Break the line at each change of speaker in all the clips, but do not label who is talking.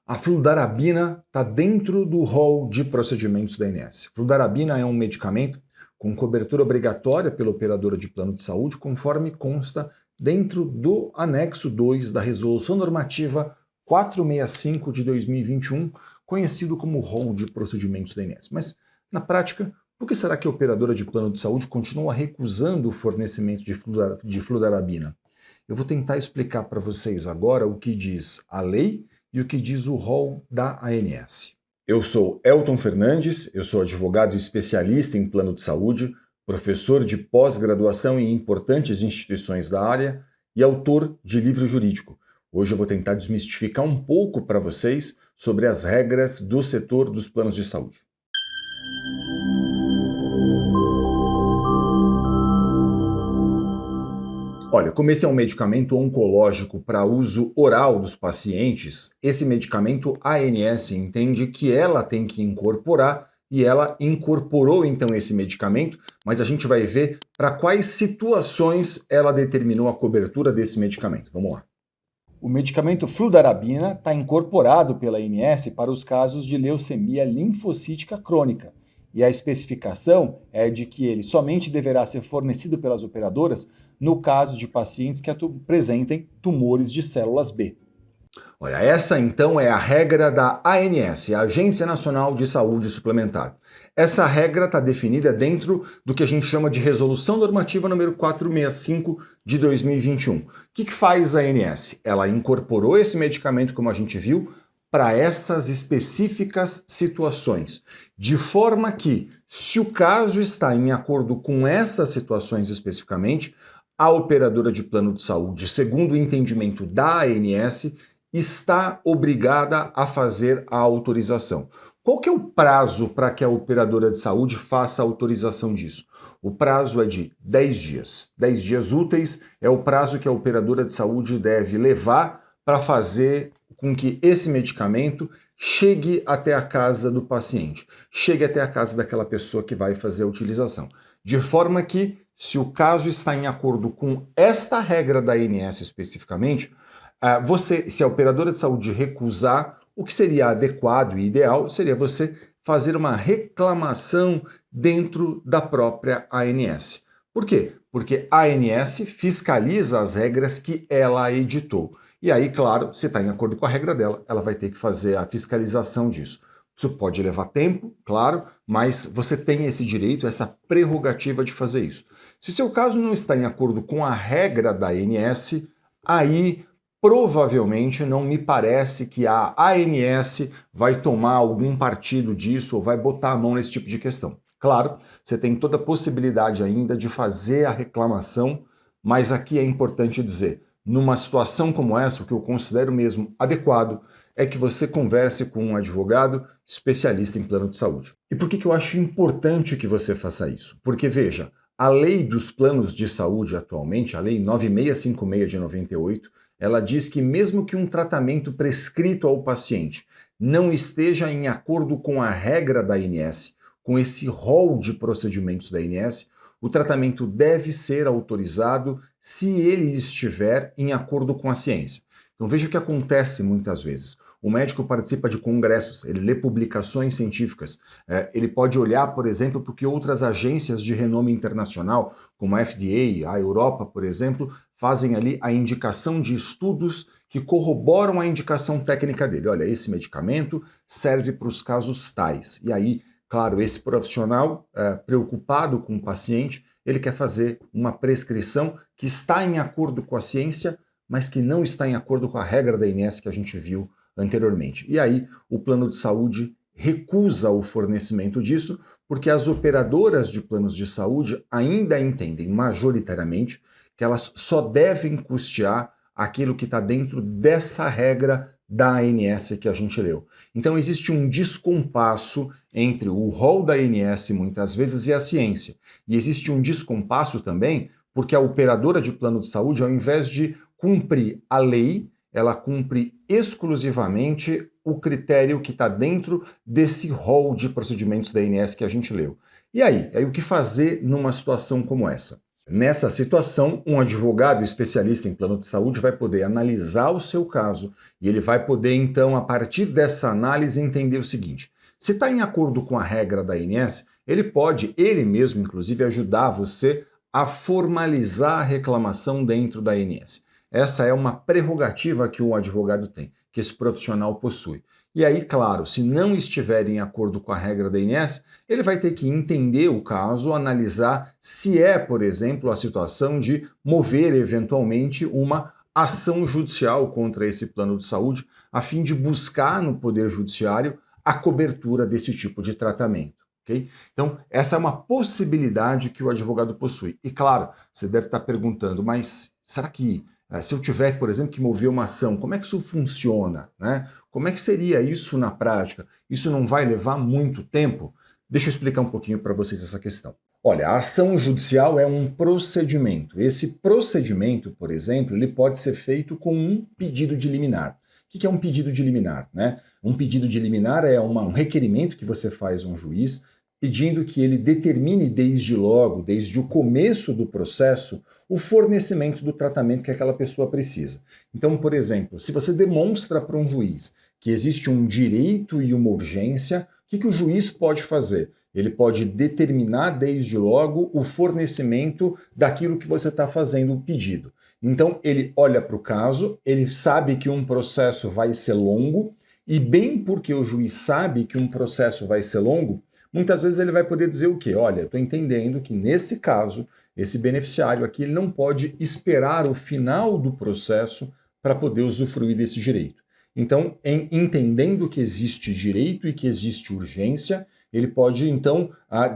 A fludarabina está dentro do rol de procedimentos da ANS. Fludarabina é um medicamento com cobertura obrigatória pela operadora de plano de saúde, conforme consta dentro do anexo 2 da Resolução Normativa 465 de 2021, conhecido como rol de procedimentos da ANS. Mas, na prática, por que será que a operadora de plano de saúde continua recusando o fornecimento de fludarabina? Eu vou tentar explicar para vocês agora o que diz a lei e o que diz o rol da ANS. Eu sou Elton Fernandes, eu sou advogado especialista em plano de saúde, professor de pós-graduação em importantes instituições da área e autor de livro jurídico. Hoje eu vou tentar desmistificar um pouco para vocês sobre as regras do setor dos planos de saúde. Olha, como esse é um medicamento oncológico para uso oral dos pacientes, esse medicamento a ANS entende que ela tem que incorporar e ela incorporou então esse medicamento, mas a gente vai ver para quais situações ela determinou a cobertura desse medicamento. Vamos lá. O medicamento fludarabina está incorporado pela ANS para os casos de leucemia linfocítica crônica. E a especificação é de que ele somente deverá ser fornecido pelas operadoras no caso de pacientes que apresentem tumores de células B. Olha, essa então é a regra da ANS, a Agência Nacional de Saúde Suplementar. Essa regra está definida dentro do que a gente chama de Resolução Normativa número 465 de 2021. O que faz a ANS? Ela incorporou esse medicamento, como a gente viu, para essas específicas situações, de forma que, se o caso está em acordo com essas situações especificamente, a operadora de plano de saúde, segundo o entendimento da ANS, está obrigada a fazer a autorização. Qual que é o prazo para que a operadora de saúde faça a autorização disso? O prazo é de 10 dias. 10 dias úteis é o prazo que a operadora de saúde deve levar para fazer com que esse medicamento chegue até a casa do paciente, chegue até a casa daquela pessoa que vai fazer a utilização. De forma que, se o caso está em acordo com esta regra da ANS especificamente, se a operadora de saúde recusar, o que seria adequado e ideal seria você fazer uma reclamação dentro da própria ANS. Por quê? Porque a ANS fiscaliza as regras que ela editou. E aí, claro, se está em acordo com a regra dela, ela vai ter que fazer a fiscalização disso. Isso pode levar tempo, claro, mas você tem esse direito, essa prerrogativa de fazer isso. Se seu caso não está em acordo com a regra da ANS, aí provavelmente não me parece que a ANS vai tomar algum partido disso ou vai botar a mão nesse tipo de questão. Claro, você tem toda a possibilidade ainda de fazer a reclamação, mas aqui é importante dizer, numa situação como essa, o que eu considero mesmo adequado é que você converse com um advogado especialista em plano de saúde. E por que eu acho importante que você faça isso? Porque, veja, a lei dos planos de saúde atualmente, a lei 9656 de 98, ela diz que mesmo que um tratamento prescrito ao paciente não esteja em acordo com a regra da ANS, com esse rol de procedimentos da ANS, o tratamento deve ser autorizado se ele estiver em acordo com a ciência. Então veja o que acontece muitas vezes. O médico participa de congressos, ele lê publicações científicas, ele pode olhar, por exemplo, para o que outras agências de renome internacional, como a FDA, a Europa, por exemplo, fazem ali a indicação de estudos que corroboram a indicação técnica dele. Olha, esse medicamento serve para os casos tais. E aí, claro, esse profissional preocupado com o paciente, ele quer fazer uma prescrição que está em acordo com a ciência, mas que não está em acordo com a regra da ANS que a gente viu anteriormente. E aí, o plano de saúde recusa o fornecimento disso, porque as operadoras de planos de saúde ainda entendem majoritariamente que elas só devem custear aquilo que está dentro dessa regra da ANS que a gente leu. Então existe um descompasso entre o rol da ANS muitas vezes e a ciência. E existe um descompasso também porque a operadora de plano de saúde, ao invés de cumprir a lei, ela cumpre exclusivamente o critério que está dentro desse rol de procedimentos da ANS que a gente leu. E aí o que fazer numa situação como essa? Nessa situação, um advogado especialista em plano de saúde vai poder analisar o seu caso e ele vai poder, então, a partir dessa análise, entender o seguinte: se está em acordo com a regra da ANS, ele pode, ele mesmo, inclusive, ajudar você a formalizar a reclamação dentro da ANS. Essa é uma prerrogativa que o advogado tem, que esse profissional possui. E aí, claro, se não estiver em acordo com a regra da ANS, ele vai ter que entender o caso, analisar se é, por exemplo, a situação de mover eventualmente uma ação judicial contra esse plano de saúde, a fim de buscar no Poder Judiciário a cobertura desse tipo de tratamento. Okay? Então, essa é uma possibilidade que o advogado possui. E claro, você deve estar perguntando, mas será que se eu tiver, por exemplo, que mover uma ação, como é que isso funciona? Né? Como é que seria isso na prática? Isso não vai levar muito tempo? Deixa eu explicar um pouquinho para vocês essa questão. Olha, a ação judicial é um procedimento. Esse procedimento, por exemplo, ele pode ser feito com um pedido de liminar. O que é um pedido de liminar? Né? Um pedido de liminar é um requerimento que você faz a um juiz pedindo que ele determine desde logo, desde o começo do processo, o fornecimento do tratamento que aquela pessoa precisa. Então, por exemplo, se você demonstra para um juiz que existe um direito e uma urgência, o que o juiz pode fazer? Ele pode determinar desde logo o fornecimento daquilo que você está fazendo o pedido. Então, ele olha para o caso, ele sabe que um processo vai ser longo, e bem porque o juiz sabe que um processo vai ser longo, muitas vezes ele vai poder dizer o quê? Olha, estou entendendo que nesse caso, esse beneficiário aqui ele não pode esperar o final do processo para poder usufruir desse direito. Então, entendendo que existe direito e que existe urgência, ele pode, então,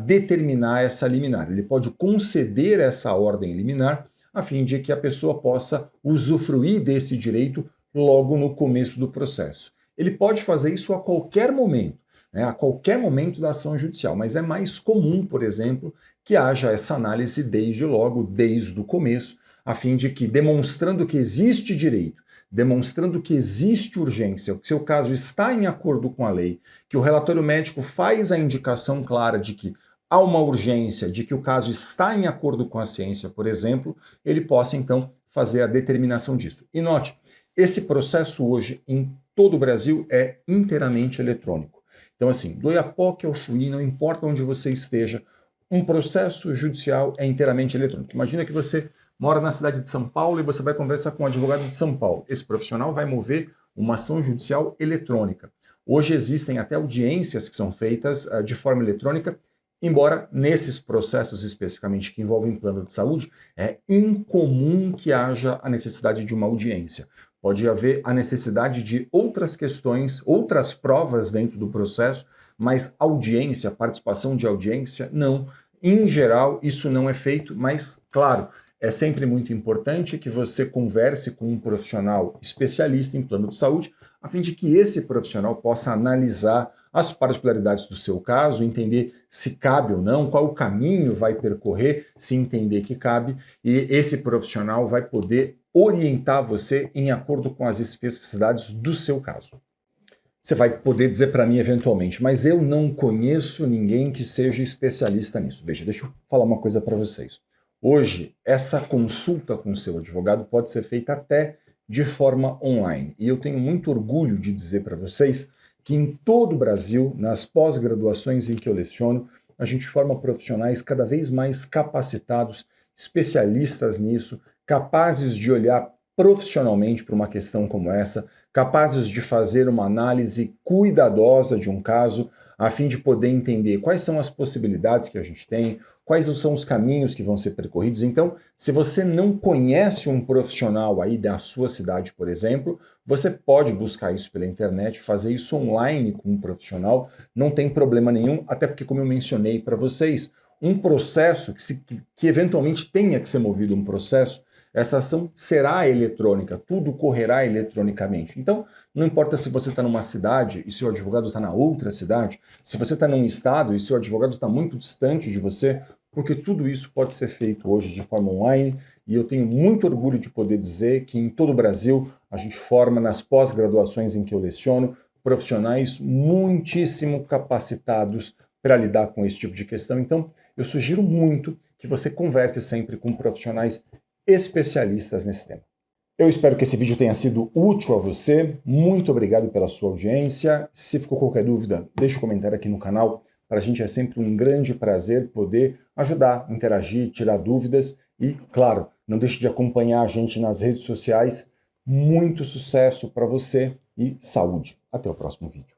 determinar essa liminar. Ele pode conceder essa ordem liminar a fim de que a pessoa possa usufruir desse direito logo no começo do processo. Ele pode fazer isso a qualquer momento, né, a qualquer momento da ação judicial, mas é mais comum, por exemplo, que haja essa análise desde logo, desde o começo, a fim de que, demonstrando que existe direito, demonstrando que existe urgência, que o seu caso está em acordo com a lei, que o relatório médico faz a indicação clara de que há uma urgência, de que o caso está em acordo com a ciência, por exemplo, ele possa então fazer a determinação disso. E note, esse processo hoje em todo o Brasil é inteiramente eletrônico. Então assim, do Oiapoque ao Chuí, não importa onde você esteja, um processo judicial é inteiramente eletrônico. Imagina que você mora na cidade de São Paulo e você vai conversar com um advogado de São Paulo. Esse profissional vai mover uma ação judicial eletrônica. Hoje existem até audiências que são feitas de forma eletrônica, embora nesses processos especificamente que envolvem plano de saúde, é incomum que haja a necessidade de uma audiência. Pode haver a necessidade de outras questões, outras provas dentro do processo, mas audiência, participação de audiência, não. Em geral, isso não é feito, mas, claro, é sempre muito importante que você converse com um profissional especialista em plano de saúde, a fim de que esse profissional possa analisar as particularidades do seu caso, entender se cabe ou não, qual o caminho vai percorrer, se entender que cabe, e esse profissional vai poder orientar você em acordo com as especificidades do seu caso. Você vai poder dizer para mim eventualmente, mas eu não conheço ninguém que seja especialista nisso. Veja, deixa eu falar uma coisa para vocês. Hoje, essa consulta com o seu advogado pode ser feita até de forma online. E eu tenho muito orgulho de dizer para vocês que em todo o Brasil, nas pós-graduações em que eu leciono, a gente forma profissionais cada vez mais capacitados, especialistas nisso, capazes de olhar profissionalmente para uma questão como essa, capazes de fazer uma análise cuidadosa de um caso, a fim de poder entender quais são as possibilidades que a gente tem, quais são os caminhos que vão ser percorridos. Então, se você não conhece um profissional aí da sua cidade, por exemplo, você pode buscar isso pela internet, fazer isso online com um profissional, não tem problema nenhum, até porque, como eu mencionei para vocês, um processo que eventualmente tenha que ser movido um processo, essa ação será eletrônica, tudo correrá eletronicamente. Então, não importa se você está numa cidade e seu advogado está na outra cidade, se você está num estado e seu advogado está muito distante de você, porque tudo isso pode ser feito hoje de forma online, e eu tenho muito orgulho de poder dizer que em todo o Brasil a gente forma nas pós-graduações em que eu leciono profissionais muitíssimo capacitados para lidar com esse tipo de questão. Então, eu sugiro muito que você converse sempre com profissionais especialistas nesse tema. Eu espero que esse vídeo tenha sido útil a você. Muito obrigado pela sua audiência. Se ficou qualquer dúvida, deixe um comentário aqui no canal. Para a gente é sempre um grande prazer poder ajudar, interagir, tirar dúvidas. E, claro, não deixe de acompanhar a gente nas redes sociais. Muito sucesso para você e saúde. Até o próximo vídeo.